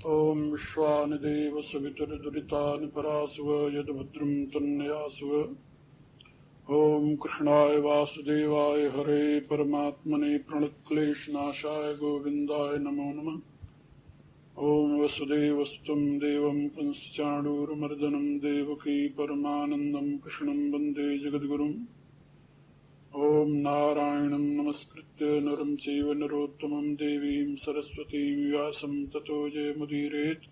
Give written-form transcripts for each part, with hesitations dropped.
ॐ विश्वानि देव सवितुर्दुरितानि परासुव यद्भद्रं तन्नयासुव। ॐ कृष्णाय वासुदेवाय हरे परमात्मने प्रणतक्लेशनाशाय गोविन्दाय नमो नमः। ॐ वसुदेवसुतं देवं कंसचाणूरमर्दनं देवकी परमानन्दं कृष्णं वन्दे जगद्गुरुम्। ॐ नारायणं नमस्कृत्य नरं चैव नरोत्तमं देवीं सरस्वतीं व्यासं ततो जयमुदीरयेत्।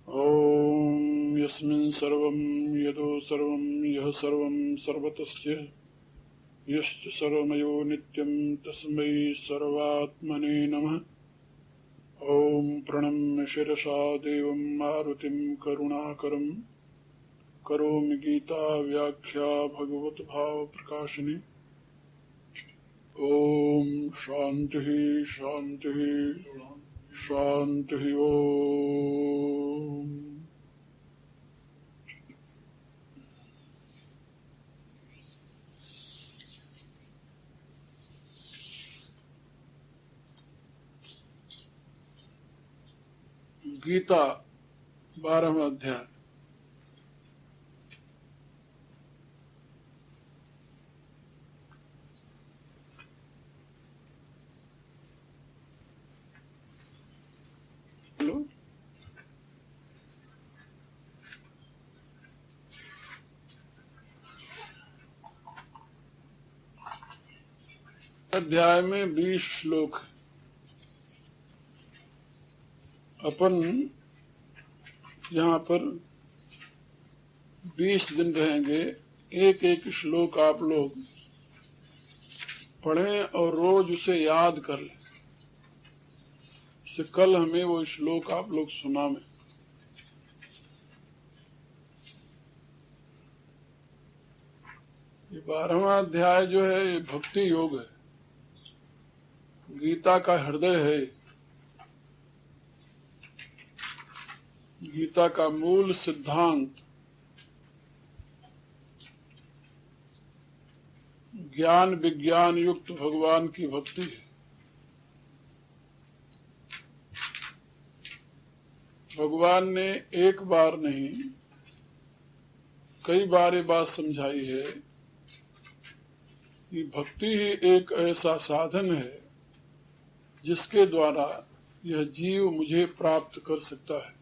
ॐ यस्मिन् सर्वं यदो सर्वं यः सर्वं सर्वतस्य यश्च सर्वमयो नित्यं तस्मै सर्वात्मने नमः। ॐ प्रणम्य शिरसा देवं मारुतिं करुणाकरं करोमि गीता व्याख्या भगवत भाव प्रकाशिनी। ओम शांति शांति शांति। ओम गीता 12वां अध्याय। अध्याय में 20 श्लोक है। अपन यहाँ पर 20 दिन रहेंगे। एक एक श्लोक आप लोग पढ़ें और रोज उसे याद कर लें। कल हमें वो श्लोक आप लोग सुनावें। ये 12वां अध्याय जो है ये भक्ति योग है, गीता का हृदय है, गीता का मूल सिद्धांत ज्ञान विज्ञान युक्त भगवान की भक्ति है। भगवान ने एक बार नहीं कई बार ये बात समझाई है कि भक्ति ही एक ऐसा साधन है जिसके द्वारा यह जीव मुझे प्राप्त कर सकता है।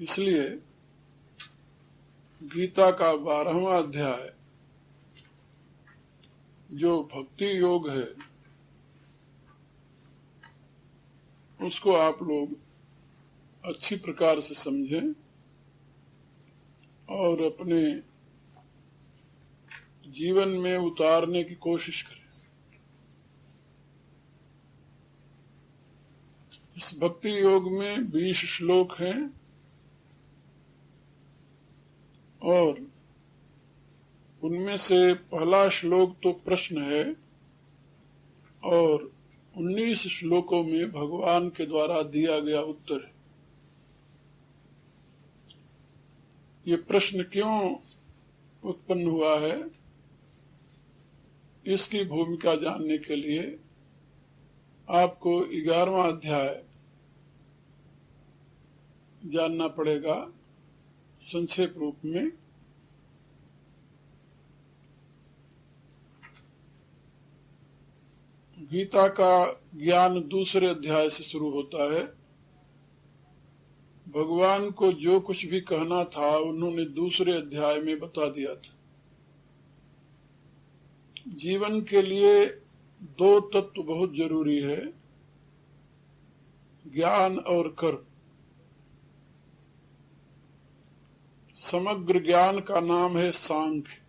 इसलिए गीता का 12वां अध्याय जो भक्ति योग है उसको आप लोग अच्छी प्रकार से समझें और अपने जीवन में उतारने की कोशिश करें। इस भक्ति योग में 20 श्लोक हैं और उनमें से पहला श्लोक तो प्रश्न है और 19 श्लोकों में भगवान के द्वारा दिया गया उत्तर है। ये प्रश्न क्यों उत्पन्न हुआ है, इसकी भूमिका जानने के लिए आपको 11वां अध्याय जानना पड़ेगा संक्षेप रूप में। गीता का ज्ञान दूसरे अध्याय से शुरू होता है। भगवान को जो कुछ भी कहना था उन्होंने दूसरे अध्याय में बता दिया था। जीवन के लिए 2 तत्व बहुत जरूरी है, ज्ञान और कर्म। समग्र ज्ञान का नाम है सांख्य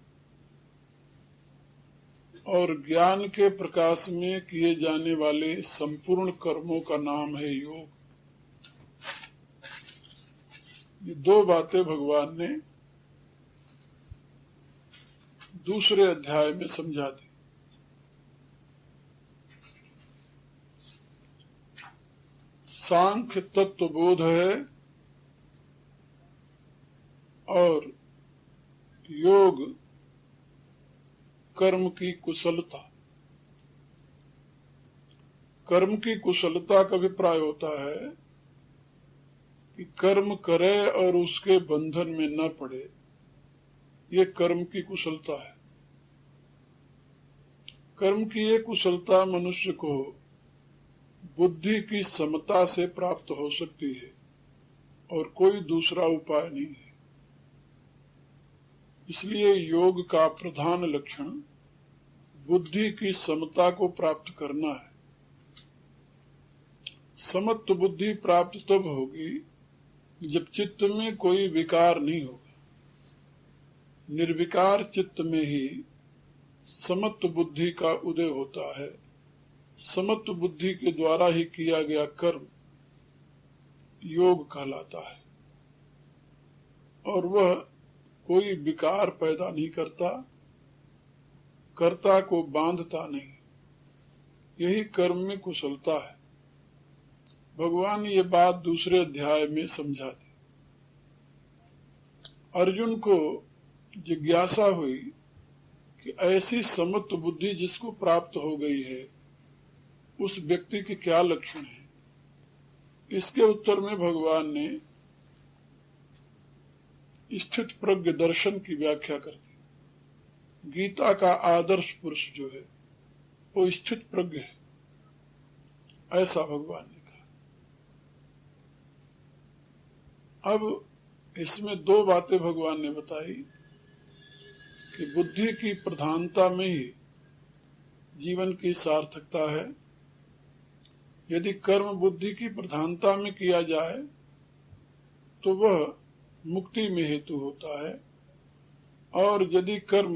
और ज्ञान के प्रकाश में किए जाने वाले संपूर्ण कर्मों का नाम है योग। ये 2 बातें भगवान ने दूसरे अध्याय में समझा दी। सांख्य तत्व बोध है और योग कर्म की कुशलता। कर्म की कुशलता का अभिप्राय होता है कि कर्म करे और उसके बंधन में न पड़े, ये कर्म की कुशलता है। कर्म की ये कुशलता मनुष्य को बुद्धि की समता से प्राप्त हो सकती है और कोई दूसरा उपाय नहीं है। इसलिए योग का प्रधान लक्षण बुद्धि की समता को प्राप्त करना है। समत्व बुद्धि प्राप्त तब होगी जब चित्त में कोई विकार नहीं होगा। निर्विकार चित्त में ही समत्व बुद्धि का उदय होता है। समत्व बुद्धि के द्वारा ही किया गया कर्म योग कहलाता है और वह कोई विकार पैदा नहीं करता, कर्ता को बांधता नहीं। यही कर्म में कुशलता है। भगवान ने ये बात दूसरे अध्याय में समझा दी। अर्जुन को जिज्ञासा हुई कि ऐसी समत्व बुद्धि जिसको प्राप्त हो गई है उस व्यक्ति के क्या लक्षण हैं। इसके उत्तर में भगवान ने स्थित प्रज्ञ दर्शन की व्याख्या कर दी। गीता का आदर्श पुरुष जो है वो स्थित प्रज्ञ है, ऐसा भगवान ने कहा। अब इसमें दो बातें भगवान ने बताई कि बुद्धि की प्रधानता में ही जीवन की सार्थकता है। यदि कर्म बुद्धि की प्रधानता में किया जाए तो वह मुक्ति में हेतु होता है, और यदि कर्म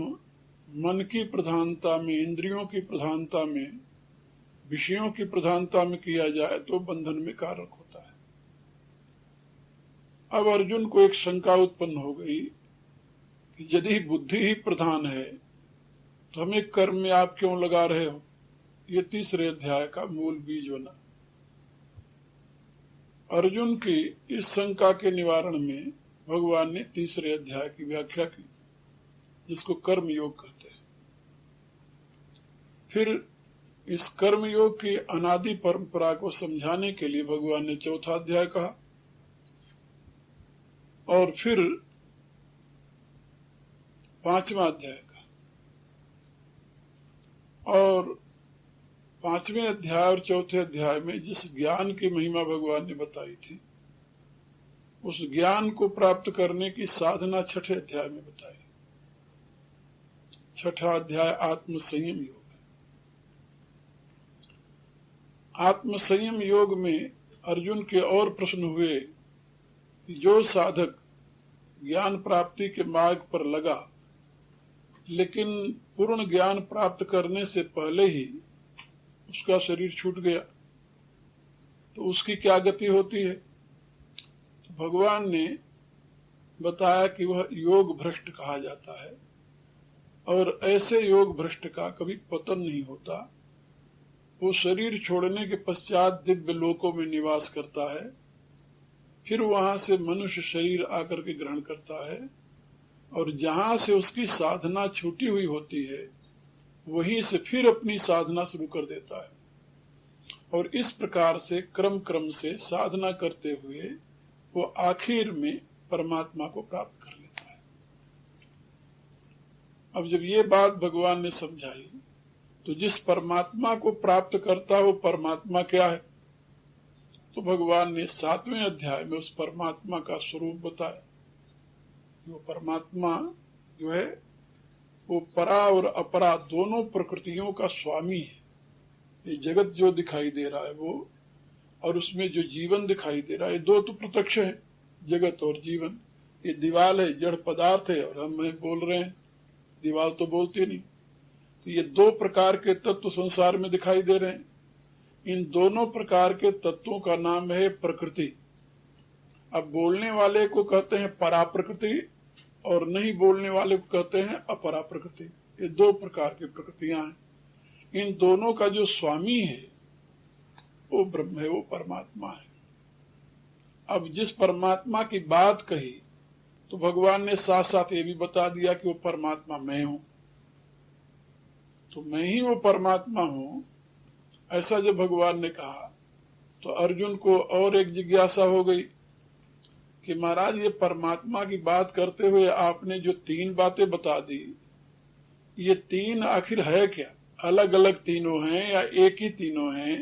मन की प्रधानता में, इंद्रियों की प्रधानता में, विषयों की प्रधानता में किया जाए तो बंधन में कारक होता है। अब अर्जुन को एक शंका उत्पन्न हो गई कि यदि बुद्धि ही प्रधान है तो हमें कर्म में आप क्यों लगा रहे हो। ये तीसरे अध्याय का मूल बीज बना। अर्जुन की इस शंका के निवारण में भगवान ने तीसरे अध्याय की व्याख्या की, जिसको कर्म योग कहते हैं। फिर इस कर्म योग की अनादि परंपरा को समझाने के लिए भगवान ने चौथा अध्याय कहा, और फिर पांचवा अध्याय का। और पांचवें अध्याय और चौथे अध्याय में जिस ज्ञान की महिमा भगवान ने बताई थी, उस ज्ञान को प्राप्त करने की साधना छठे अध्याय में बताई। छठा अध्याय आत्म संयम योग है। आत्म संयम योग में अर्जुन के और प्रश्न हुए कि जो साधक ज्ञान प्राप्ति के मार्ग पर लगा लेकिन पूर्ण ज्ञान प्राप्त करने से पहले ही उसका शरीर छूट गया तो उसकी क्या गति होती है। तो भगवान ने बताया कि वह योग भ्रष्ट कहा जाता है, और ऐसे योग भ्रष्ट का कभी पतन नहीं होता। वो शरीर छोड़ने के पश्चात दिव्य लोकों में निवास करता है, फिर वहां से मनुष्य शरीर आकर के ग्रहण करता है, और जहां से उसकी साधना छूटी हुई होती है वहीं से फिर अपनी साधना शुरू कर देता है, और इस प्रकार से क्रम क्रम से साधना करते हुए वो आखिर में परमात्मा को प्राप्त कर लेता है। अब जब ये बात भगवान ने समझाई तो जिस परमात्मा को प्राप्त करता है वो परमात्मा क्या है, तो भगवान ने सातवें अध्याय में उस परमात्मा का स्वरूप बताया। वो परमात्मा जो है वो परा और अपरा दोनों प्रकृतियों का स्वामी है। ये जगत जो दिखाई दे रहा है वो, और उसमें जो जीवन दिखाई दे रहा है, दो तो प्रत्यक्ष है, जगत और जीवन। ये दीवाल है, जड़ पदार्थ है, और हम बोल रहे हैं, दीवाल तो बोलती नहीं। तो ये दो प्रकार के तत्व संसार में दिखाई दे रहे हैं। इन दोनों प्रकार के तत्वों का नाम है प्रकृति। अब बोलने वाले को कहते हैं परा प्रकृति, और नहीं बोलने वाले को कहते हैं अपरा प्रकृति। ये दो प्रकार की प्रकृतियां हैं। इन दोनों का जो स्वामी है वो ब्रह्म है, वो परमात्मा है। अब जिस परमात्मा की बात कही तो भगवान ने साथ साथ ये भी बता दिया कि वो परमात्मा मैं हूं। तो मैं ही वो परमात्मा हूं, ऐसा जब भगवान ने कहा तो अर्जुन को और एक जिज्ञासा हो गई कि महाराज ये परमात्मा की बात करते हुए आपने जो तीन बातें बता दी, ये तीन आखिर है क्या? अलग अलग तीनों हैं या एक ही तीनों हैं?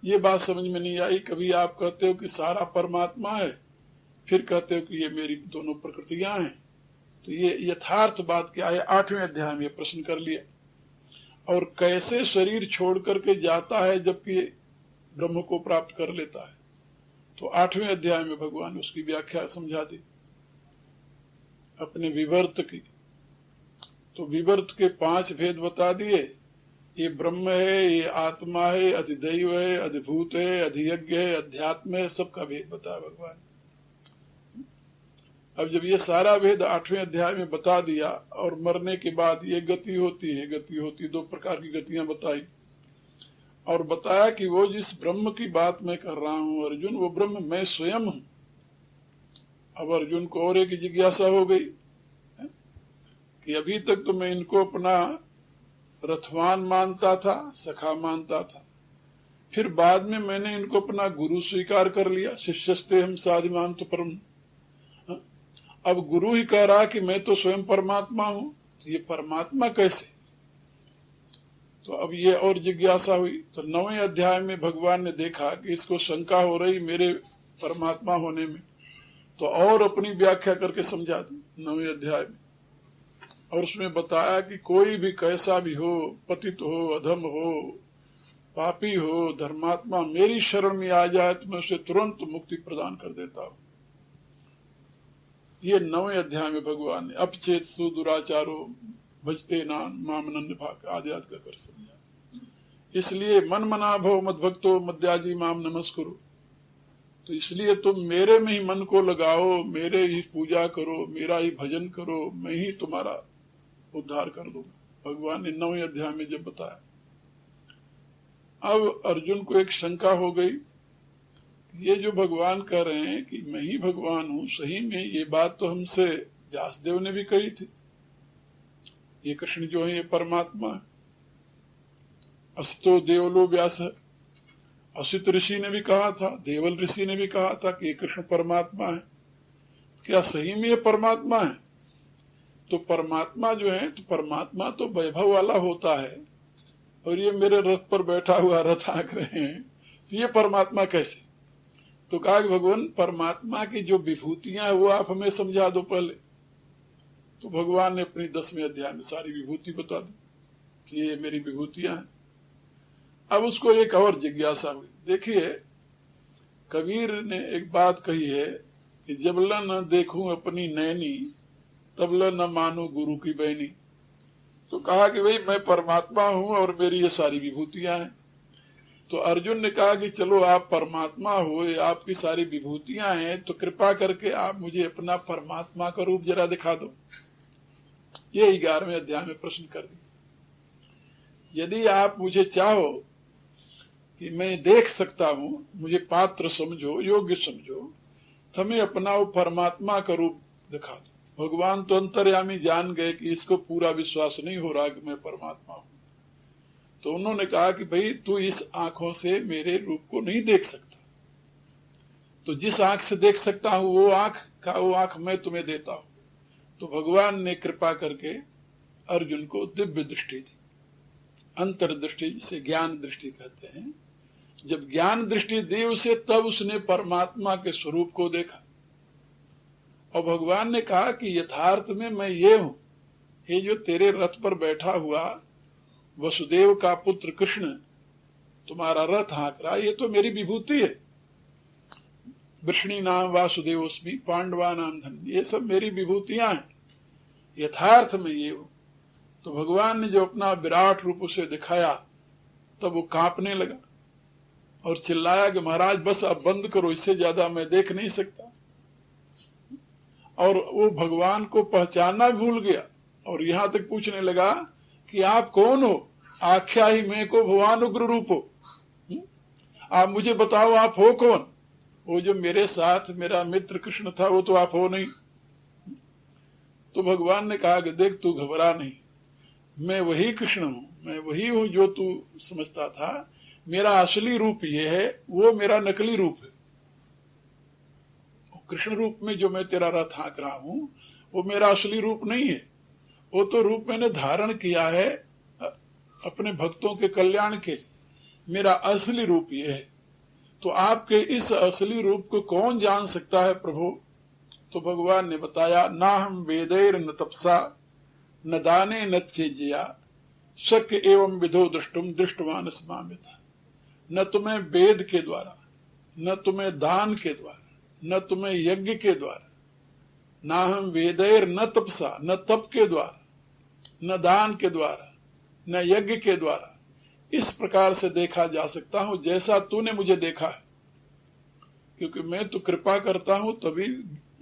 ये बात समझ में नहीं आई। कभी आप कहते हो कि सारा परमात्मा है, फिर कहते हो कि ये मेरी दोनों प्रकृतियां हैं। तो ये यथार्थ बात क्या है? 8वें अध्याय में प्रश्न कर लिया। और कैसे शरीर छोड़ करके जाता है जबकि ब्रह्म को प्राप्त कर लेता है, तो 8वें अध्याय में भगवान उसकी व्याख्या समझा दी अपने विवर्त की। तो विवर्त के 5 भेद बता दिए। ये ब्रह्म है, ये आत्मा है, अधिदैव है, अधिभूत है, अधियज्ञ है, अध्यात्म है, सबका भेद बताया भगवान। अब जब ये सारा भेद 8वें अध्याय में बता दिया और मरने के बाद ये गति होती है, गति होती, 2 प्रकार की गतियां बताई और बताया कि वो जिस ब्रह्म की बात मैं कर रहा हूं अर्जुन, वो ब्रह्म मैं स्वयं हूं। अब अर्जुन को और एक जिज्ञासा हो गई कि अभी तक तो मैं इनको अपना रथवान मानता था, सखा मानता था, फिर बाद में मैंने इनको अपना गुरु स्वीकार कर लिया। शिष्यस्ते हम साधिमान तो परम। अब गुरु ही कह रहा कि मैं तो स्वयं परमात्मा हूं, तो ये परमात्मा कैसे? तो अब ये और जिज्ञासा हुई। तो 9वें अध्याय में भगवान ने देखा कि इसको शंका हो रही मेरे परमात्मा होने में, तो और अपनी व्याख्या करके समझा दी 9वें अध्याय में। और उसमें बताया कि कोई भी कैसा भी हो, पतित हो, अधम हो, पापी हो, धर्मात्मा मेरी शरण में आ जाए तो मैं उसे तुरंत मुक्ति प्रदान कर देता हूं। ये 9वें अध्याय में भगवान ने अपचेत सु दुराचारो भजते नाम मामनन्य भाग आदि आदि कर समझा। इसलिए मन मना भव मद भक्तो मद्याजी माम नमस्कुरु। तो इसलिए तुम मेरे में ही मन को लगाओ, मेरे ही पूजा करो, मेरा ही भजन करो, मैं ही तुम्हारा उद्धार कर दूंगा। भगवान ने 9वें अध्याय में जब बताया। अब अर्जुन को एक शंका हो गई, ये जो भगवान कह रहे हैं कि मैं ही भगवान हूं, सही में ये बात तो हमसे व्यासदेव ने भी कही थी, ये कृष्ण जो है ये परमात्मा है। अस्तो देवलो व्यास है, असित ऋषि ने भी कहा था, देवल ऋषि ने भी कहा था कि ये कृष्ण परमात्मा है। क्या सही में ये परमात्मा है? तो परमात्मा जो है, तो परमात्मा तो वैभव वाला होता है और ये मेरे रथ पर बैठा हुआ रथ आंक रहे हैं, तो ये परमात्मा कैसे? तो कहा कि भगवान परमात्मा की जो विभूतियां हैं वो आप हमें समझा दो पहले। तो भगवान ने अपनी 10वें अध्याय में सारी विभूति बता दी कि ये मेरी विभूतियां हैं। अब उसको एक और जिज्ञासा हुई। देखिए, कबीर ने एक बात कही है कि जबला न देखूं अपनी नैनी तबला न मानो गुरु की बहनी। तो कहा कि भाई मैं परमात्मा हूं और मेरी ये सारी विभूतियां हैं। तो अर्जुन ने कहा कि चलो आप परमात्मा हो, ये आपकी सारी विभूतियां हैं, तो कृपा करके आप मुझे अपना परमात्मा का रूप जरा दिखा दो। ये 11वें अध्याय में प्रश्न कर दिया। यदि आप मुझे चाहो कि मैं देख सकता हूं, मुझे पात्र समझो, योग्य समझो, तो हमें अपना वो परमात्मा का रूप दिखा दो। भगवान तो अंतर्यामी जान गए कि इसको पूरा विश्वास नहीं हो रहा कि मैं परमात्मा हूं। तो उन्होंने कहा कि भाई तू इस आंखों से मेरे रूप को नहीं देख सकता, तो जिस आंख से देख सकता हूं वो आंख मैं तुम्हें देता हूं। तो भगवान ने कृपा करके अर्जुन को दिव्य दृष्टि दी, अंतर्दृष्टि, जिसे ज्ञान दृष्टि कहते हैं। जब ज्ञान दृष्टि दी उसे, तब उसने परमात्मा के स्वरूप को देखा और भगवान ने कहा कि यथार्थ में मैं ये हूं, ये जो तेरे रथ पर बैठा हुआ वसुदेव का पुत्र कृष्ण तुम्हारा रथ हाँक रहा, ये तो मेरी विभूति है। वृष्णि नाम वासुदेवोस्मि पांडवा नाम धन, ये सब मेरी विभूतियां हैं, यथार्थ में ये हूं। तो भगवान ने जो अपना विराट रूप उसे दिखाया, तब वो कांपने लगा और चिल्लाया कि महाराज बस अब बंद करो, इससे ज्यादा मैं देख नहीं सकता। और वो भगवान को पहचानना भूल गया और यहां तक पूछने लगा कि आप कौन हो? आख्या ही मैं को भगवान उग्र रूप हो, आप मुझे बताओ आप हो कौन? वो जो मेरे साथ मेरा मित्र कृष्ण था वो तो आप हो नहीं। तो भगवान ने कहा कि देख तू घबरा नहीं, मैं वही कृष्ण हूं, मैं वही हूं जो तू समझता था। मेरा असली रूप ये है, वो मेरा नकली रूप है। कृष्ण रूप में जो मैं तेरा रथ हाँक रहा हूं वो मेरा असली रूप नहीं है, वो तो रूप मैंने धारण किया है अपने भक्तों के कल्याण के लिए। मेरा असली रूप ये है। तो आपके इस असली रूप को कौन जान सकता है प्रभु? तो भगवान ने बताया, ना हम वेदैर न तपसा न दाने न चेजया शक्य एवं विधो दृष्टुम दृष्टवान स्मामिता। न तुम्हें वेद के द्वारा, न तुम्हें दान के द्वारा, न तुम्हें यज्ञ के द्वारा, ना हम वेदैर न तपसा, न तप के द्वारा, न दान के द्वारा, न यज्ञ के द्वारा इस प्रकार से देखा जा सकता हूं जैसा तूने मुझे देखा है। क्योंकि मैं तो कृपा करता हूं तभी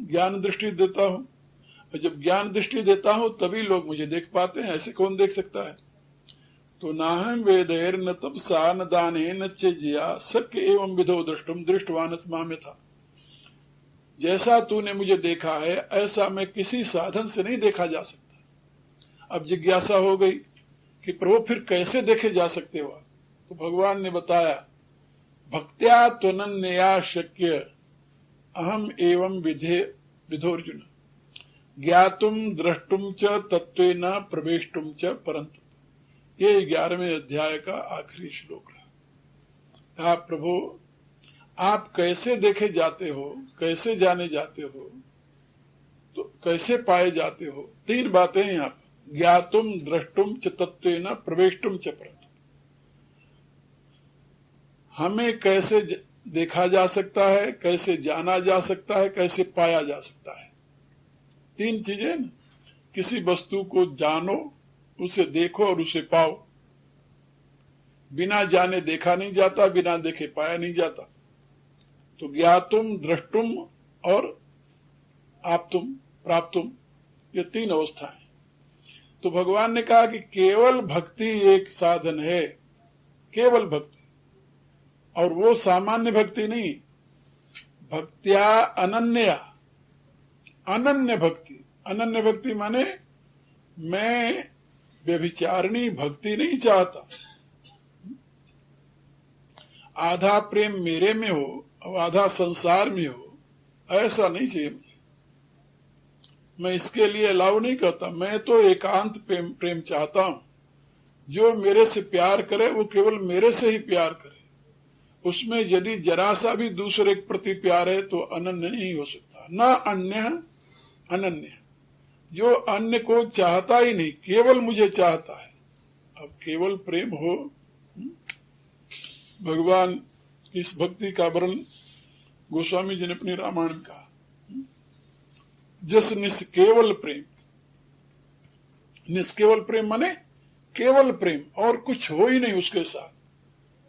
ज्ञान दृष्टि देता हूं, और जब ज्ञान दृष्टि देता हूं तभी लोग मुझे देख पाते हैं, ऐसे कौन देख सकता है? तो नाहम वेदैर न तपसा न दाने न चेज्या शक्य एवं विधो दृष्टुम दृष्टवान स्मामिता। जैसा तूने मुझे देखा है ऐसा मैं किसी साधन से नहीं देखा जा सकता। अब जिज्ञासा हो गई कि प्रभु फिर कैसे देखे जा सकते हो? तो भगवान ने बताया, भक्त्या त्वनन्यया शक्य अहम एवं विधोर्जुन ज्ञातुम द्रष्टुम च तत्वेन प्रवेष्टुम च परंतु। ये 11वें अध्याय का आखिरी श्लोक है। कहा, प्रभु आप कैसे देखे जाते हो, कैसे जाने जाते हो, तो कैसे पाए जाते हो? 3 बातें हैं यहाँ पर, ज्ञातुम द्रष्टुम च तत्वेन प्रवेष्टुम च परंतु। हमें कैसे देखा जा सकता है, कैसे जाना जा सकता है, कैसे पाया जा सकता है? 3 चीजें ना। किसी वस्तु को जानो, उसे देखो और उसे पाओ। बिना जाने देखा नहीं जाता, बिना देखे पाया नहीं जाता। तो ज्ञातुम द्रष्टुम और आप्तुम प्राप्तुम, ये 3 अवस्थाएं। तो भगवान ने कहा कि केवल भक्ति एक साधन है, केवल भक्ति, और वो सामान्य भक्ति नहीं, भक्त्या अनन्या। अनन्य भक्ति, अनन्य भक्ति माने मैं व्यभिचारिणी भक्ति नहीं चाहता। आधा प्रेम मेरे में हो और आधा संसार में हो, ऐसा नहीं चाहिए मुझे। मैं इसके लिए अलाउ नहीं करता। मैं तो एकांत प्रेम चाहता हूं। जो मेरे से प्यार करे वो केवल मेरे से ही प्यार करे। उसमें यदि जरा सा भी दूसरे के प्रति प्यार है तो अनन्य नहीं हो सकता। न अन्य अनन्य, जो अन्य को चाहता ही नहीं, केवल मुझे चाहता है। अब केवल प्रेम हो। भगवान इस भक्ति का वर्णन गोस्वामी जी ने अपनी रामायण में कहा, जस निष्केवल प्रेम। निष्केवल प्रेम माने केवल प्रेम, और कुछ हो ही नहीं उसके साथ।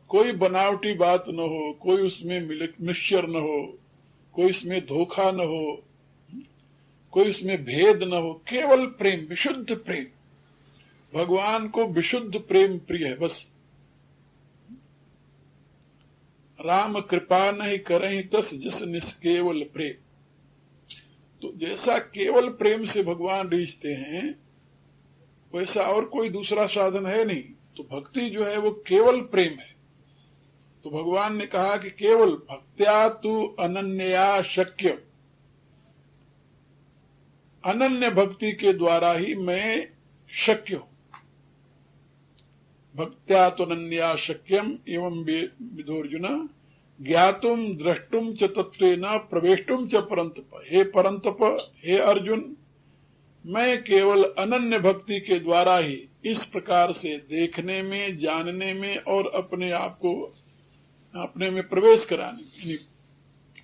कोई बनावटी बात न हो, कोई उसमें मिक्सचर न हो, कोई इसमें धोखा न हो, कोई उसमें भेद न हो, केवल प्रेम, विशुद्ध प्रेम। भगवान को विशुद्ध प्रेम प्रिय है बस। राम कृपा नहीं करहि तस जस निष्केवल प्रेम। तो जैसा केवल प्रेम से भगवान रीझते हैं वैसा और कोई दूसरा साधन है नहीं। तो भक्ति जो है वो केवल प्रेम है। तो भगवान ने कहा कि केवल भक्त्या तु अनन्या शक्य, अनन्य भक्ति के द्वारा ही मैं शक्य हूं। भक्त्या तुनन्या शक्यम एवं विधोर्जुन ज्ञातुम द्रष्टुम च तत्वेन प्रवेष्टुम च परंतप। हे परंतप, हे अर्जुन, मैं केवल अनन्य भक्ति के द्वारा ही इस प्रकार से देखने में, जानने में और अपने आप को अपने में प्रवेश कराने में,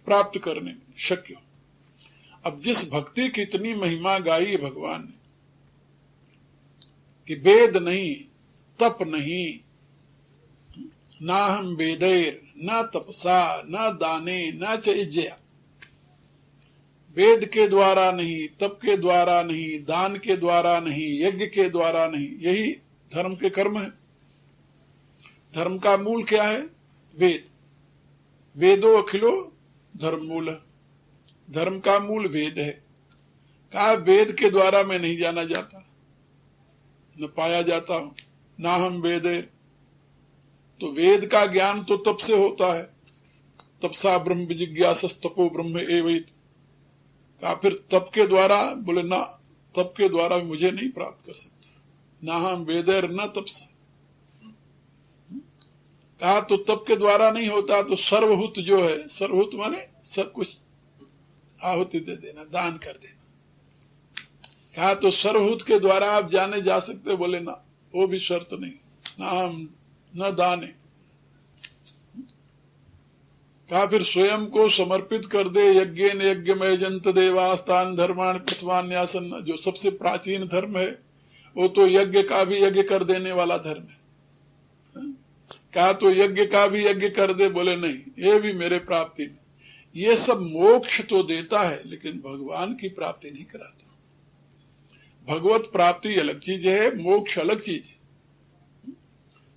प्राप्त करने में शक्य हूं। अब जिस भक्ति की इतनी महिमा गाई भगवान ने कि वेद नहीं, तप नहीं, ना हम वेदैर न तपसा न दाने न च यज्ञया। वेद के द्वारा नहीं, तप के द्वारा नहीं, दान के द्वारा नहीं, यज्ञ के द्वारा नहीं। यही धर्म के कर्म है। धर्म का मूल क्या है? वेद। वेदो अखिलो धर्म मूल, धर्म का मूल वेद है। कहा वेद के द्वारा मैं नहीं जाना जाता, न पाया जाता हूं, ना हम वेदे। तो वेद का ज्ञान तो तप से होता है, तपसा ब्रह्म जिज्ञासस तपो ब्रह्म एवैत। कहा फिर तप के द्वारा, बोले ना, तप के द्वारा मुझे नहीं प्राप्त कर सकता, ना हम वेदेर न तपसा। कहा तो तप के द्वारा नहीं होता, तो सर्वहुत जो है, सर्वहुत माने सब कुछ आहुति दे देना, दान कर देना। कहा तो सर्वहुत के द्वारा आप जाने जा सकते, बोले ना, वो भी शर्त नहीं, ना हम न दाने। कहा फिर स्वयं को समर्पित कर दे, यज्ञ न यज्ञ में जंत देवास्तान धर्माण पृथ्वान्यासन, जो सबसे प्राचीन धर्म है, वो तो यज्ञ का भी यज्ञ कर देने वाला धर्म है। कहा तो यज्ञ का भी यज्ञ कर दे, बोले नहीं, ये भी मेरे प्राप्ति में। ये सब मोक्ष तो देता है, लेकिन भगवान की प्राप्ति नहीं कराता। भगवत प्राप्ति अलग चीज है, मोक्ष अलग चीज है।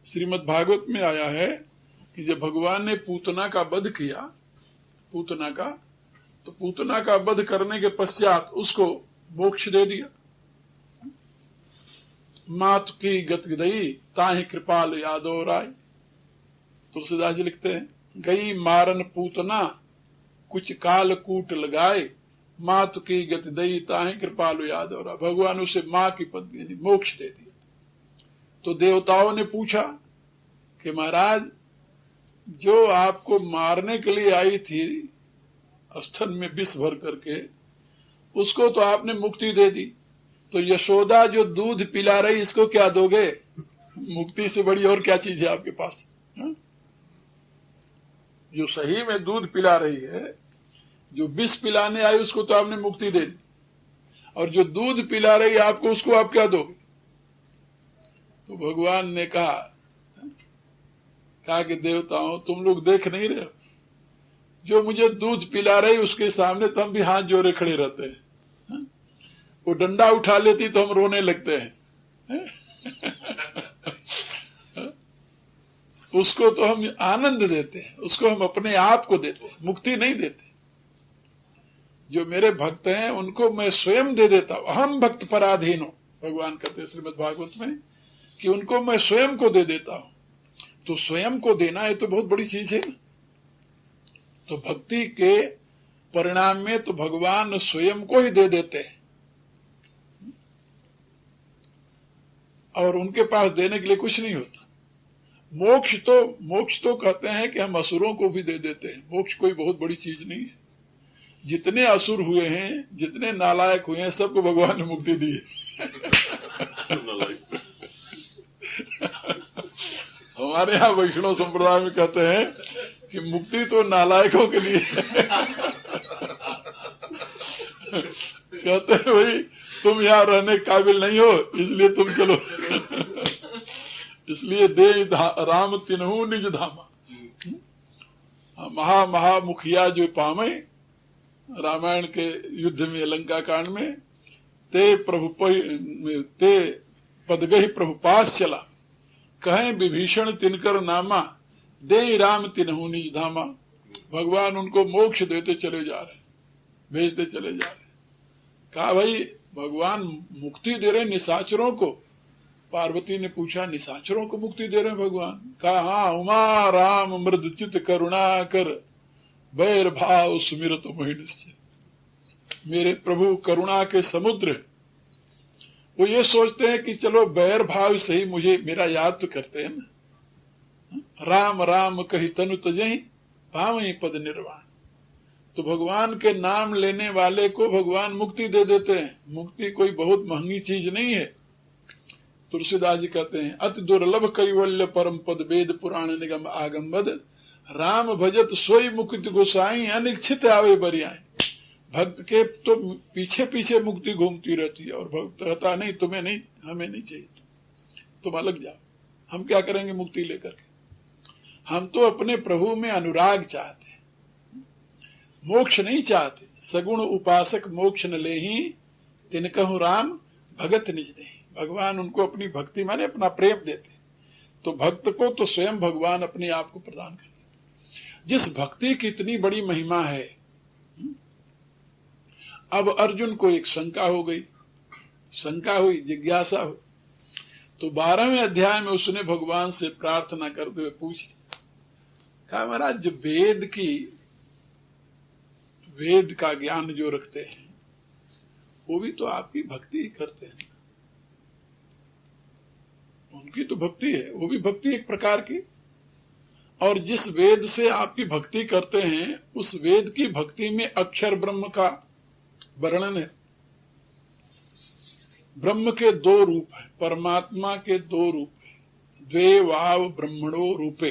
श्रीमद् भागवत में आया है कि जब भगवान ने पूतना का वध किया, पूतना का, तो पूतना का वध करने के पश्चात उसको मोक्ष दे दिया। मात की गति दई ताहि कृपाल यादव राय, तुलसीदास जी लिखते हैं, गई मारन पूतना कुछ काल कूट लगाए, मात की गति दई ताहि कृपाल यादव राय। भगवान उसे माँ की पद यानी मोक्ष दे दिया। तो देवताओं ने पूछा कि महाराज, जो आपको मारने के लिए आई थी स्तन में विष भर करके, उसको तो आपने मुक्ति दे दी, तो यशोदा जो दूध पिला रही, इसको क्या दोगे? मुक्ति से बड़ी और क्या चीज है आपके पास? हा? जो सही में दूध पिला रही है, जो विष पिलाने आई, उसको तो आपने मुक्ति दे दी, और जो दूध पिला रही आपको, उसको आप क्या दोगे? तो भगवान ने कहा कि देवताओं, तुम लोग देख नहीं रहे हो, जो मुझे दूध पिला रही उसके सामने तो हम भी हाथ जोड़े खड़े रहते हैं। वो डंडा उठा लेती तो हम रोने लगते हैं। उसको तो हम आनंद देते हैं, उसको हम अपने आप को देते हैं, मुक्ति नहीं देते। जो मेरे भक्त हैं उनको मैं स्वयं दे देता हूं, अहम भक्त पराधीनो, भगवान कहते हैं श्रीमद् भागवत में कि उनको मैं स्वयं को दे देता हूं। तो स्वयं को देना है तो बहुत बड़ी चीज है ना। तो भक्ति के परिणाम में तो भगवान स्वयं को ही दे देते हैं, और उनके पास देने के लिए कुछ नहीं होता। मोक्ष तो कहते हैं कि हम असुरों को भी दे देते हैं। मोक्ष कोई बहुत बड़ी चीज नहीं है। जितने असुर हुए हैं, जितने नालायक हुए हैं, सबको भगवान ने मुक्ति दी है। हमारे यहाँ वैष्णव संप्रदाय में कहते हैं कि मुक्ति तो नालायकों के लिए कहते हैं भाई, तुम यहाँ रहने काबिल नहीं हो, इसलिए तुम चलो। इसलिए दे राम तिन्हु निज धामा। महा मुखिया जो पामे रामायण के युद्ध में, लंका कांड में, ते पदगहि प्रभु पास चला, कहें विभीषण तिनकर नामा, दे राम तिन्हु निज धामा। भगवान उनको मोक्ष देते चले जा रहे, भेजते चले जा रहे। कहा भाई भगवान मुक्ति दे रहे निशाचरों को। पार्वती ने पूछा, निशाचरों को मुक्ति दे रहे भगवान? कहा हाँ, उमा राम मृद चित करुणा कर, बैर भाव सुमिरत मोहिनिश्चय। मेरे प्रभु करुणा के समुद्र, वो ये सोचते हैं कि चलो बैर भाव से ही मुझे मेरा याद तो करते हैं ना। राम राम कही तनु तजहि पावहि पद निर्वाण। तो भगवान के नाम लेने वाले को भगवान मुक्ति दे देते हैं। मुक्ति कोई बहुत महंगी चीज नहीं है। तुलसीदास जी कहते हैं, अति दुर्लभ कैवल्य परम पद, वेद पुराण निगम आगम बद, राम भजत सोई मुक्ति गोसाई, अनिच्छित आवे बरियाई। भक्त के तो पीछे पीछे मुक्ति घूमती रहती है, और भक्त कहता नहीं, तुम्हें नहीं, हमें नहीं चाहिए, तुम अलग जाओ, हम क्या करेंगे मुक्ति लेकर के। हम तो अपने प्रभु में अनुराग चाहते हैं, मोक्ष नहीं चाहते। सगुण उपासक मोक्ष न लेहि, तिनकहु राम भगत निज देहि। भगवान उनको अपनी भक्ति माने अपना प्रेम देते। तो भक्त को तो स्वयं भगवान अपने आप को प्रदान कर देते। जिस भक्ति की इतनी बड़ी महिमा है। अब अर्जुन को एक शंका हो गई, शंका हुई, जिज्ञासा हुई। तो 12वें अध्याय में उसने भगवान से प्रार्थना करते हुए पूछ लिया, कहा महाराज जो वेद का ज्ञान जो रखते हैं वो भी तो आपकी भक्ति ही करते हैं, उनकी तो भक्ति है, वो भी भक्ति एक प्रकार की। और जिस वेद से आपकी भक्ति करते हैं उस वेद की भक्ति में अक्षर ब्रह्म का वर्णन है। ब्रह्म के दो रूप है, परमात्मा के दो रूप है, द्वे वाव ब्रह्मणो रूपे।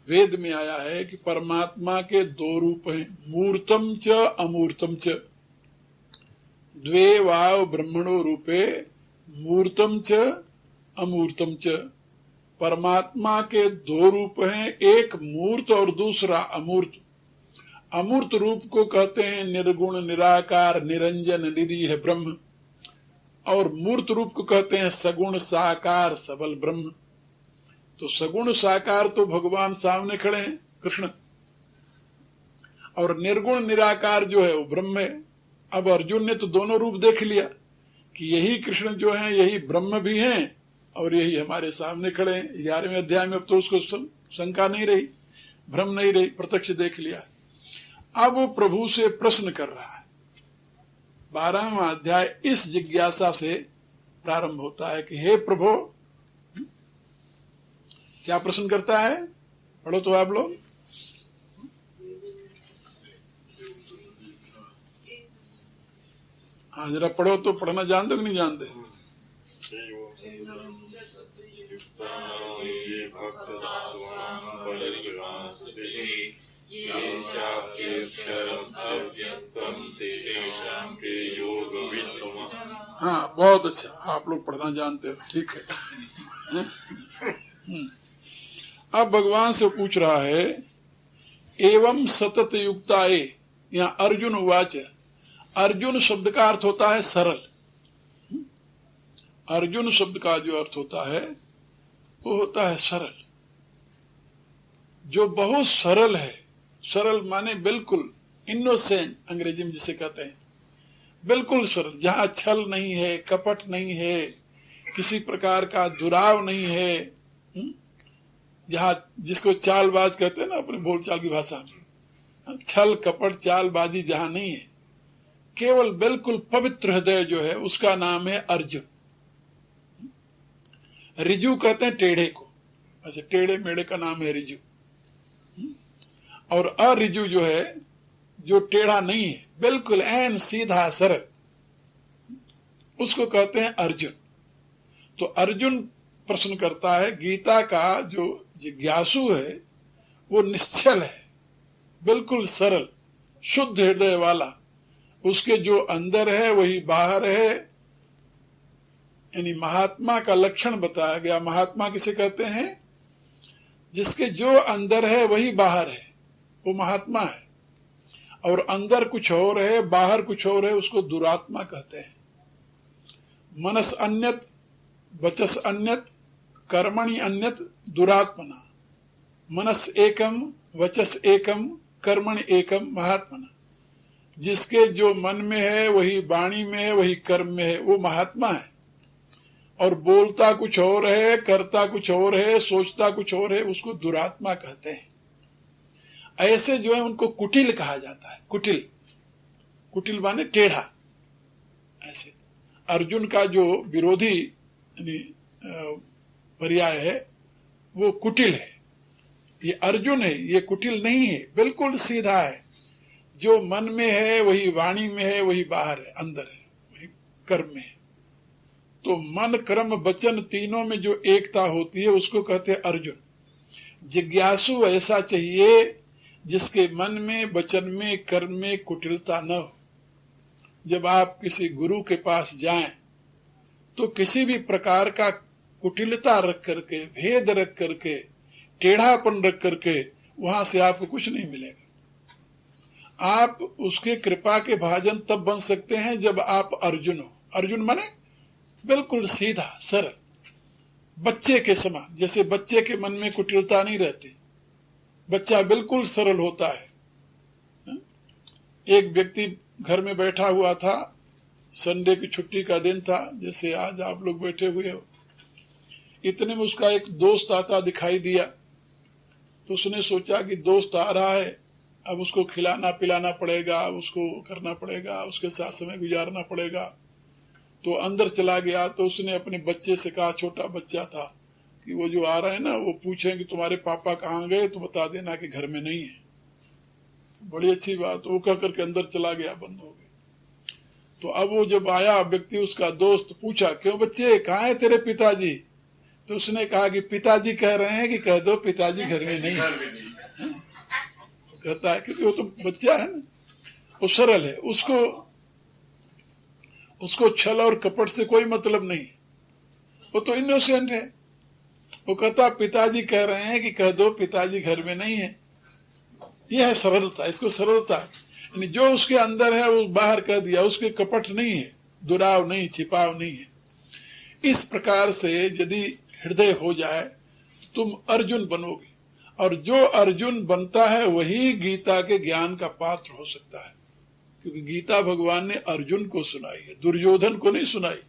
वेद में आया है कि परमात्मा के दो रूप हैं, मूर्तम च अमूर्तम च। द्वे वाव ब्रह्मणो रूपे मूर्तम च अमूर्तम च। परमात्मा के दो रूप हैं, एक मूर्त और दूसरा अमूर्त। अमूर्त रूप को कहते हैं निर्गुण निराकार निरंजन निरीह ब्रह्म, और मूर्त रूप को कहते हैं सगुण साकार सबल ब्रह्म। तो सगुण साकार तो भगवान सामने खड़े हैं कृष्ण, और निर्गुण निराकार जो है वो ब्रह्म है। अब अर्जुन ने तो दोनों रूप देख लिया कि यही कृष्ण जो है यही ब्रह्म भी हैं और यही हमारे सामने खड़े हैं। 11वें अध्याय में अब तो उसको शंका नहीं रही, भ्रम नहीं रही, प्रत्यक्ष देख लिया। अब वो प्रभु से प्रश्न कर रहा है। 12वां अध्याय इस जिज्ञासा से प्रारंभ होता है कि हे प्रभु, क्या प्रश्न करता है? पढ़ो तो आप लोग। हाँ जरा पढ़ो तो, पढ़ना जानते हो कि नहीं जानते? हाँ बहुत अच्छा, आप लोग पढ़ना जानते हो, ठीक है। अब भगवान से पूछ रहा है, एवं सतत युक्ताए, यहाँ अर्जुन उवाच। अर्जुन शब्द का अर्थ होता है सरल। अर्जुन शब्द का जो अर्थ होता है वो होता है सरल, जो बहुत सरल है। सरल माने बिल्कुल इनोसेंट, अंग्रेजी में जिसे कहते हैं, बिल्कुल सरल, जहां छल नहीं है, कपट नहीं है, किसी प्रकार का दुराव नहीं है, जहां जिसको चालबाज कहते हैं ना अपने बोलचाल की भाषा में, छल कपट चालबाजी जहां नहीं है, केवल बिल्कुल पवित्र हृदय जो है उसका नाम है अर्जुन। रिजु कहते हैं टेढ़े को, ऐसे टेढ़े मेढ़े का नाम है रिजु। और अरिजु जो है, जो टेढ़ा नहीं है, बिल्कुल ऐन सीधा सरल, उसको कहते हैं अर्जुन। तो अर्जुन प्रश्न करता है, गीता का जो जिज्ञासु है वो निश्चल है, बिल्कुल सरल, शुद्ध हृदय वाला, उसके जो अंदर है वही बाहर है। यानी महात्मा का लक्षण बताया गया। महात्मा किसे कहते हैं? जिसके जो अंदर है वही बाहर है, वो महात्मा है। और अंदर कुछ और है, बाहर कुछ और है, उसको दुरात्मा कहते हैं। मनस अन्यत वचस अन्यत कर्मणि अन्यत दुरात्मना। मनस एकम वचस एकम कर्मणि एकम महात्मना। जिसके जो मन में है वही वाणी में है, वही कर्म में है, वो महात्मा है। और बोलता कुछ और है, करता कुछ और है, सोचता कुछ और है, उसको दुरात्मा कहते हैं। ऐसे जो है उनको कुटिल कहा जाता है। कुटिल, कुटिल माने टेढ़ा। ऐसे अर्जुन का जो विरोधी पर्याय है वो कुटिल है। ये अर्जुन है, ये कुटिल नहीं है, बिल्कुल सीधा है। जो मन में है वही वाणी में है, वही बाहर है, अंदर है, वही कर्म में है। तो मन कर्म वचन तीनों में जो एकता होती है उसको कहते हैं अर्जुन। जिज्ञासु ऐसा चाहिए जिसके मन में वचन में कर्म में कुटिलता न हो। जब आप किसी गुरु के पास जाएं तो किसी भी प्रकार का कुटिलता रख करके, भेद रख करके, टेढ़ापन रख करके वहां से आपको कुछ नहीं मिलेगा। आप उसके कृपा के भाजन तब बन सकते हैं जब आप अर्जुन हो। अर्जुन माने बिल्कुल सीधा सरल, बच्चे के समान। जैसे बच्चे के मन में कुटिलता नहीं रहती, बच्चा बिल्कुल सरल होता है। एक व्यक्ति घर में बैठा हुआ था, संडे की छुट्टी का दिन था, जैसे आज आप लोग बैठे हुए हो। इतने में उसका एक दोस्त आता दिखाई दिया, तो उसने सोचा कि दोस्त आ रहा है, अब उसको खिलाना पिलाना पड़ेगा, उसको करना पड़ेगा, उसके साथ समय गुजारना पड़ेगा। तो अंदर चला गया, तो उसने अपने बच्चे से कहा, छोटा बच्चा था, कि वो जो आ रहे हैं ना, वो पूछें कि तुम्हारे पापा कहाँ गए, तो बता देना कि घर में नहीं है। बड़ी अच्छी बात, वो कह करके अंदर चला गया, बंद हो गया। तो अब वो जब आया व्यक्ति, उसका दोस्त पूछा, क्यों बच्चे, कहाँ है तेरे पिताजी? तो उसने कहा कि पिताजी कह रहे हैं कि कह दो पिताजी घर में नहीं है। कहता है क्योंकि वो तो बच्चा है ना, वो सरल है, उसको छल और कपट से कोई मतलब नहीं, वो तो इनोसेंट है। वो कहता पिताजी कह रहे हैं कि कह दो पिताजी घर में नहीं है। यह है सरलता, इसको सरलता, यानी जो उसके अंदर है वो बाहर कह दिया, उसके कपट नहीं है, दुराव नहीं, छिपाव नहीं है। इस प्रकार से यदि हृदय हो जाए तुम अर्जुन बनोगे, और जो अर्जुन बनता है वही गीता के ज्ञान का पात्र हो सकता है, क्योंकि गीता भगवान ने अर्जुन को सुनाई है, दुर्योधन को नहीं सुनाई,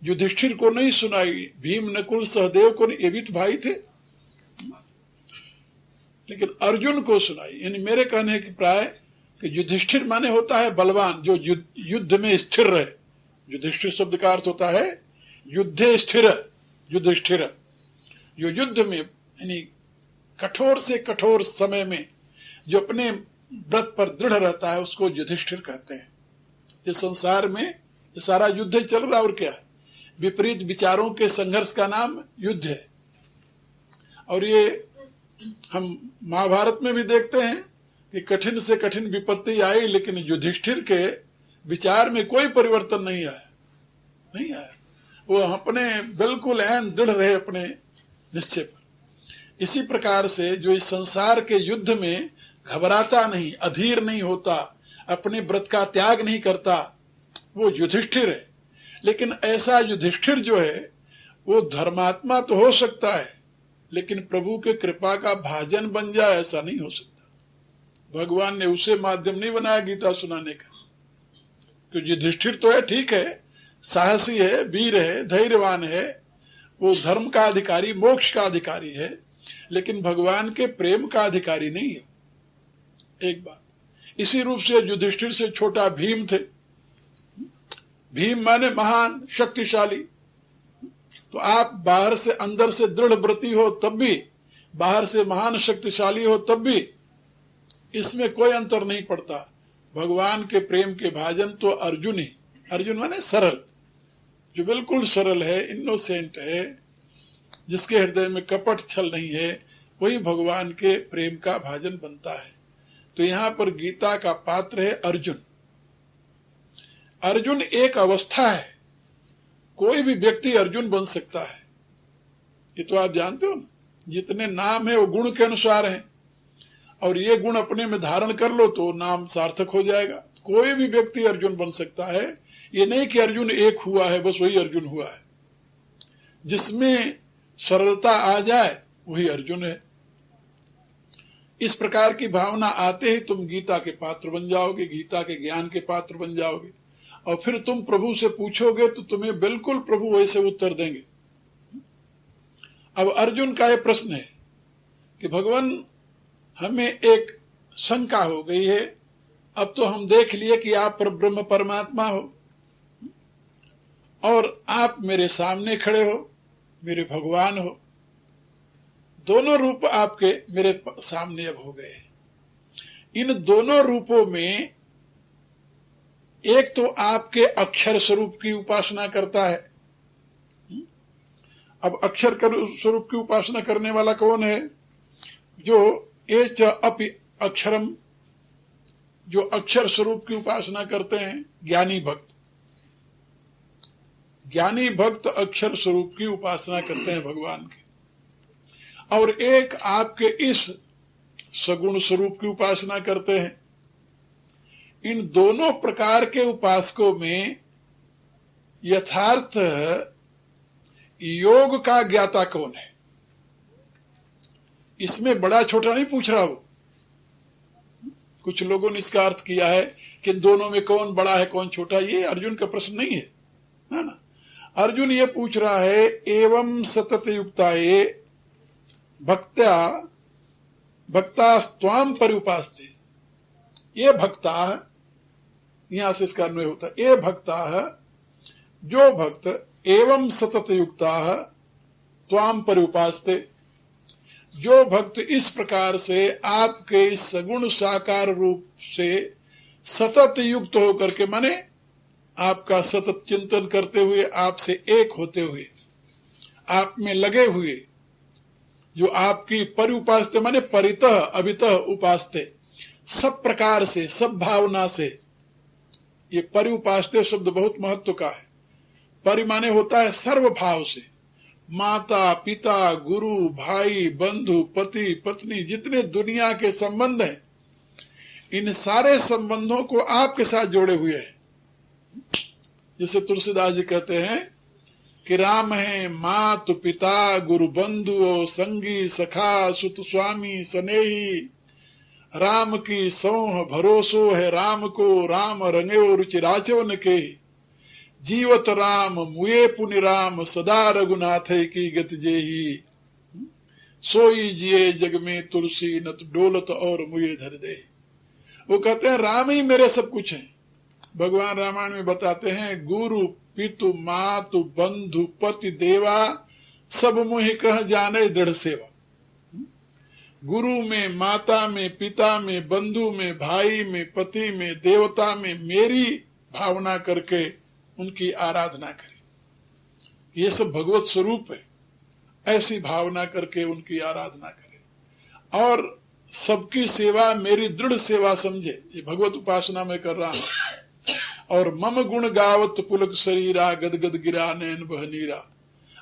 युधिष्ठिर को नहीं सुनाई, भीम नकुल सहदेव को नहीं, ये भी तो भाई थे, लेकिन अर्जुन को सुनाई। यानी मेरे कहने की प्राय कि युधिष्ठिर माने होता है बलवान, जो युद्ध में स्थिर रहे। युधिष्ठिर शब्द का अर्थ होता है युद्धे स्थिर, युधिष्ठिर, जो युद्ध में यानी कठोर से कठोर समय में जो अपने व्रत पर दृढ़ रहता है, उसको युधिष्ठिर कहते हैं। ये संसार में ये सारा युद्ध चल रहा, और क्या है, विपरीत विचारों के संघर्ष का नाम युद्ध है। और ये हम महाभारत में भी देखते हैं कि कठिन से कठिन विपत्ति आई, लेकिन युधिष्ठिर के विचार में कोई परिवर्तन नहीं आया। वो अपने बिल्कुल ऐन दृढ़ रहे अपने निश्चय पर। इसी प्रकार से जो इस संसार के युद्ध में घबराता नहीं, अधीर नहीं होता, अपने व्रत का त्याग नहीं करता, वो युधिष्ठिर है। लेकिन ऐसा युधिष्ठिर जो है वो धर्मात्मा तो हो सकता है, लेकिन प्रभु के कृपा का भाजन बन जाए ऐसा नहीं हो सकता। भगवान ने उसे माध्यम नहीं बनाया गीता सुनाने का। तो युधिष्ठिर तो है, ठीक है, साहसी है, वीर है, धैर्यवान है, वो धर्म का अधिकारी, मोक्ष का अधिकारी है, लेकिन भगवान के प्रेम का अधिकारी नहीं है। एक बात। इसी रूप से युधिष्ठिर से छोटा भीम थे। भीम माने महान, शक्तिशाली। तो आप बाहर से अंदर से दृढ़ व्रती हो तब भी, बाहर से महान शक्तिशाली हो तब भी, इसमें कोई अंतर नहीं पड़ता। भगवान के प्रेम के भाजन तो अर्जुन ही, अर्जुन माने सरल, जो बिल्कुल सरल है, इनोसेंट है, जिसके हृदय में कपट छल नहीं है, वही भगवान के प्रेम का भाजन बनता है। तो यहां पर गीता का पात्र है अर्जुन। अर्जुन एक अवस्था है, कोई भी व्यक्ति अर्जुन बन सकता है। ये तो आप जानते हो ना, जितने नाम है वो गुण के अनुसार है, और ये गुण अपने में धारण कर लो तो नाम सार्थक हो जाएगा। कोई भी व्यक्ति अर्जुन बन सकता है। ये नहीं कि अर्जुन एक हुआ है, बस वही अर्जुन हुआ है। जिसमें सरलता आ जाए वही अर्जुन है। इस प्रकार की भावना आते ही तुम गीता के पात्र बन जाओगे, गीता के ज्ञान के पात्र बन जाओगे, और फिर तुम प्रभु से पूछोगे तो तुम्हें बिल्कुल प्रभु वैसे उत्तर देंगे। अब अर्जुन का यह प्रश्न है कि भगवान, हमें एक शंका हो गई है, अब तो हम देख लिए कि आप परब्रह्म परमात्मा हो, और आप मेरे सामने खड़े हो, मेरे भगवान हो, दोनों रूप आपके मेरे सामने अब हो गए। इन दोनों रूपों में एक तो आपके अक्षर स्वरूप की उपासना करता है। अब अक्षर स्वरूप की उपासना करने वाला कौन है? जो एच अपि अक्षरम, जो अक्षर स्वरूप की उपासना करते हैं, ज्ञानी भक्त। ज्ञानी भक्त अक्षर स्वरूप की उपासना करते हैं भगवान की। और एक आपके इस सगुण स्वरूप की उपासना करते हैं। इन दोनों प्रकार के उपासकों में यथार्थ योग का ज्ञाता कौन है? इसमें बड़ा छोटा नहीं पूछ रहा वो। कुछ लोगों ने इसका अर्थ किया है कि दोनों में कौन बड़ा है कौन छोटा, ये अर्जुन का प्रश्न नहीं है ना। अर्जुन ये पूछ रहा है एवं सतत युक्ताये भक्त्या भक्तास्त्वाम पर्युपास्ते। ये भक्ता, यहां से इसका अन्वय होता है, ये भक्ता जो भक्त एवं सतत युक्ता त्वाम पर्युपास्ते, जो भक्त इस प्रकार से आपके सगुण साकार रूप से सतत युक्त होकर के, माने आपका सतत चिंतन करते हुए, आपसे एक होते हुए, आप में लगे हुए, जो आपकी पर्युपास्ते माने परितः अभितः उपास्ते, सब प्रकार से सब भावना से। ये पर्युपास्ते शब्द बहुत महत्व का है। परि माने होता है सर्व भाव से, माता पिता गुरु भाई बंधु पति पत्नी, जितने दुनिया के संबंध हैं, इन सारे संबंधों को आपके साथ जोड़े हुए हैं। जैसे तुलसीदास जी कहते हैं कि राम है मातु पिता गुरु बंधु संगी सखा सुत स्वामी स्नेही, राम की सौह भरोसो है राम को, राम रंगे रुचि राचवन के, जीवत राम मुए पुनि राम, सदा रघुनाथ की गति जेही, सोई जिए जग में तुलसी नत डोलत और मुए धर दे। वो कहते हैं राम ही मेरे सब कुछ है। भगवान रामायण में बताते हैं गुरु पितु मातु बंधु पति देवा, सब मोहि कह जाने दृढ़ सेवा। गुरु में, माता में, पिता में, बंधु में, भाई में, पति में, देवता में मेरी भावना करके उनकी आराधना करें। ये सब भगवत स्वरूप है, ऐसी भावना करके उनकी आराधना करें और सबकी सेवा मेरी दृढ़ सेवा समझे। ये भगवत उपासना में कर रहा हूं। और मम गुण गावत पुलक शरीरा, गदगद गिरा नैन बह नीरा,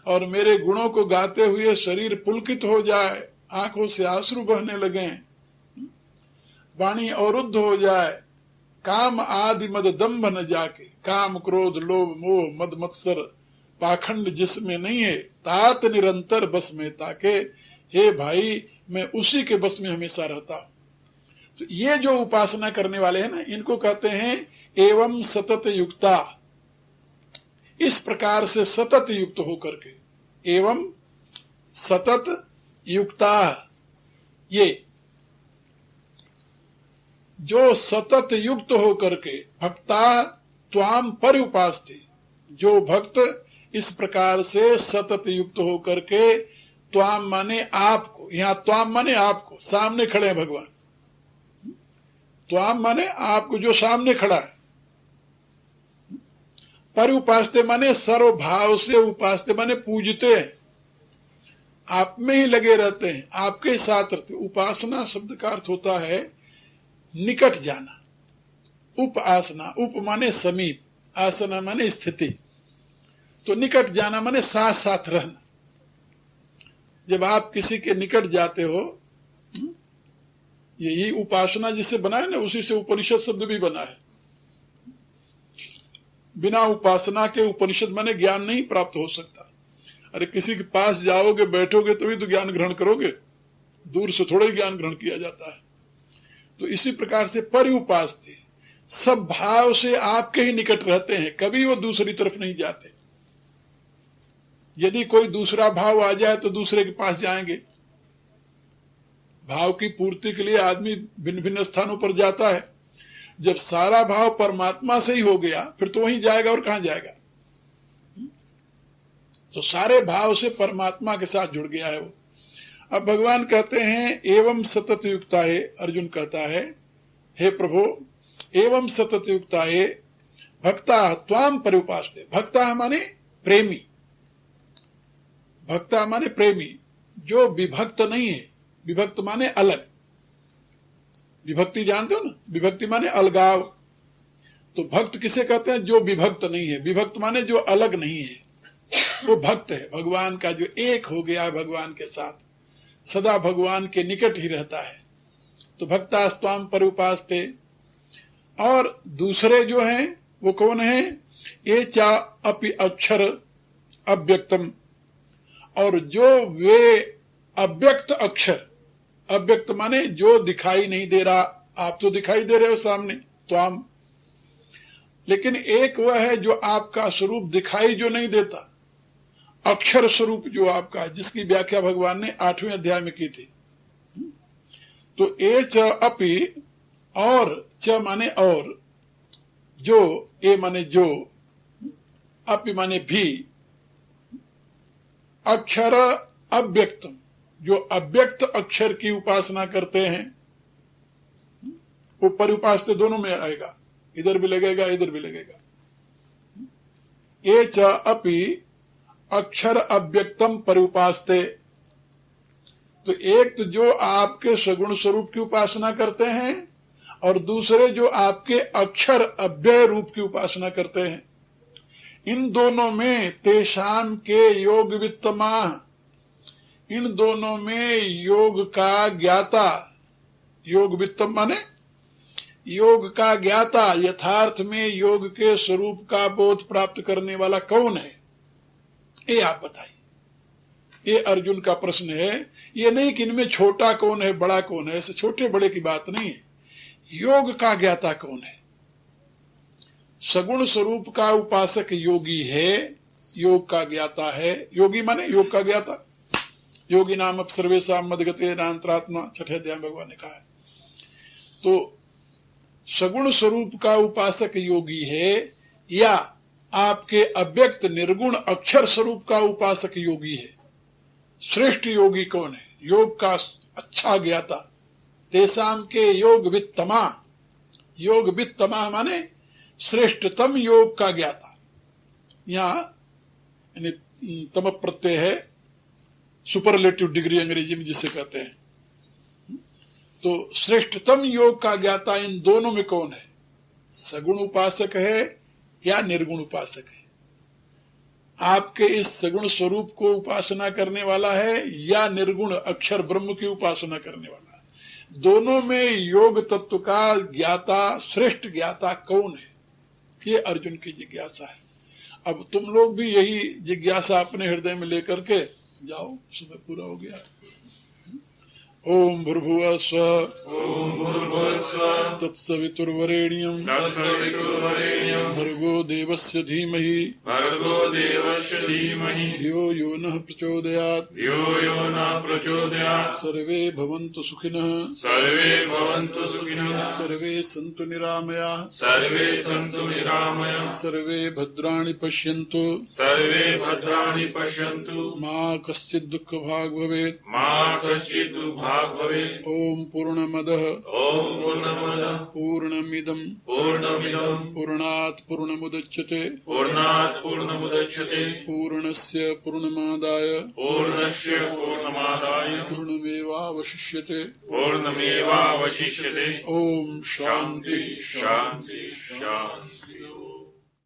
और मेरे गुणों को गाते हुए शरीर पुलकित हो जाए, आंखों से आंसू बहने लगे, वाणी अवरुद्ध हो जाए, काम आदि मद दम्भ न जाके, काम क्रोध लोभ मोह मद मत्सर पाखंड जिसमें नहीं है, तात निरंतर बस में ताके, हे भाई मैं उसी के बस में हमेशा रहता हूं। तो ये जो उपासना करने वाले हैं ना, इनको कहते हैं एवं सतत युक्ता। इस प्रकार से सतत युक्त होकर के, एवं सतत युक्ता, ये जो सतत युक्त होकर के भक्ता त्वाम पर्युपास्ते, जो भक्त इस प्रकार से सतत युक्त होकर के, त्वाम माने आपको, यहां त्वाम माने आपको, सामने खड़े हैं भगवान। त्वाम माने आपको, जो सामने खड़ा है। पर्युपास्ते माने सर्व भाव से, उपास्ते माने पूजते हैं, आप में ही लगे रहते हैं, आपके साथ रहते। उपासना शब्द का अर्थ होता है निकट जाना। उप आसना, उप माने समीप, आसना माने स्थिति, तो निकट जाना माने साथ साथ रहना। जब आप किसी के निकट जाते हो, यही उपासना जिससे बना है ना, उसी से उपनिषद शब्द भी बना है। बिना उपासना के उपनिषद माने ज्ञान नहीं प्राप्त हो सकता। अरे किसी के पास जाओगे बैठोगे तभी तो ज्ञान ग्रहण करोगे, दूर से थोड़ा ही ज्ञान ग्रहण किया जाता है। तो इसी प्रकार से पर्युपास्ते, सब भाव से आपके ही निकट रहते हैं, कभी वो दूसरी तरफ नहीं जाते। यदि कोई दूसरा भाव आ जाए तो दूसरे के पास जाएंगे। भाव की पूर्ति के लिए आदमी भिन्न भिन्न स्थानों पर जाता है। जब सारा भाव परमात्मा से ही हो गया फिर तो वहीं जाएगा, और कहां जाएगा। तो सारे भाव से परमात्मा के साथ जुड़ गया है वो। अब भगवान कहते हैं एवं सतत युक्ता है। अर्जुन कहता है हे प्रभु एवं सतत युक्ता है भक्ता त्वाम पर्युपास्ते। भक्ता माने प्रेमी, भक्ता माने प्रेमी, जो विभक्त नहीं है। विभक्त माने अलग, विभक्ति जानते हो ना, विभक्ति माने अलगाव। तो भक्त किसे कहते हैं? जो विभक्त नहीं है। विभक्त माने जो अलग नहीं है, वो भक्त है। भगवान का जो एक हो गया है भगवान के साथ, सदा भगवान के निकट ही रहता है। तो भक्तास्त्वाम पर्युपास्ते। और दूसरे जो हैं वो कौन है? ये चा अपि अक्षर अव्यक्तम, और जो वे अव्यक्त अक्षर, अव्यक्त माने जो दिखाई नहीं दे रहा, आप तो दिखाई दे रहे हो सामने त्वाम, लेकिन एक वह है जो आपका स्वरूप दिखाई जो नहीं देता, अक्षर स्वरूप जो आपका, जिसकी व्याख्या भगवान ने 8वें अध्याय में की थी। तो ए च अपि, और च माने और, जो, ए माने जो, अपि माने भी, अक्षर अव्यक्तम, जो अव्यक्त अक्षर की उपासना करते हैं, वो परिउपास्ते दोनों में आएगा, इधर भी लगेगा इधर भी लगेगा। ए च अपि अक्षर अव्यक्तम परिउपास्ते, तो एक तो जो आपके सगुण स्वरूप की उपासना करते हैं, और दूसरे जो आपके अक्षर अव्यय रूप की उपासना करते हैं। इन दोनों में तेषाम के योग वित्तमा, इन दोनों में योग का ज्ञाता, योग वित्तम माने योग का ज्ञाता, यथार्थ में योग के स्वरूप का बोध प्राप्त करने वाला कौन है, ये आप बताइए। ये अर्जुन का प्रश्न है। ये नहीं कि इनमें छोटा कौन है बड़ा कौन है, ऐसे छोटे बड़े की बात नहीं है। योग का ज्ञाता कौन है? सगुण स्वरूप का उपासक योगी है, योग का ज्ञाता है। योगी माने योग का ज्ञाता। योगी नाम अब सर्वेशाम मदगते नान्तरात्मा, 6ठे अध्याय में भगवान ने कहा है। तो सगुण स्वरूप का उपासक योगी है, या आपके अव्यक्त निर्गुण अक्षर स्वरूप का उपासक योगी है? श्रेष्ठ योगी कौन है? योग का अच्छा ज्ञाता। तेसाम के योग वित्तमा, योग वित्तमा माने श्रेष्ठतम योग का ज्ञाता। यहाँ तम प्रत्यय है, सुपरलेटिव डिग्री अंग्रेजी में जिसे कहते हैं। तो श्रेष्ठतम योग का ज्ञाता इन दोनों में कौन है? सगुण उपासक है या निर्गुण उपासक है? आपके इस सगुण स्वरूप को उपासना करने वाला है या निर्गुण अक्षर ब्रह्म की उपासना करने वाला है? दोनों में योग तत्व का ज्ञाता, श्रेष्ठ ज्ञाता कौन है? ये अर्जुन की जिज्ञासा है। अब तुम लोग भी यही जिज्ञासा अपने हृदय में लेकर के जाओ। समय पूरा हो गया। ओम भूर्भुवः स्वः, ओम भूर्भुवः स्वः, तत्सवितुर्वरेण्यं भर्गो देवस्य धीमहि धियो यो नः प्रचोदयात्। सर्वे भवन्तु सुखिनः, सर्वे सन्तु निरामयाः, सर्वे भद्राणि पश्यन्तु, मा कश्चित् दुःखभाग् भवेत्। ओम पूर्णमदः पूर्णमिदं पूर्णात् पूर्णमुदच्यते पूर्णस्य पूर्णमादाय पूर्णमेवावशिष्यते। ओम शांति शांति शांति।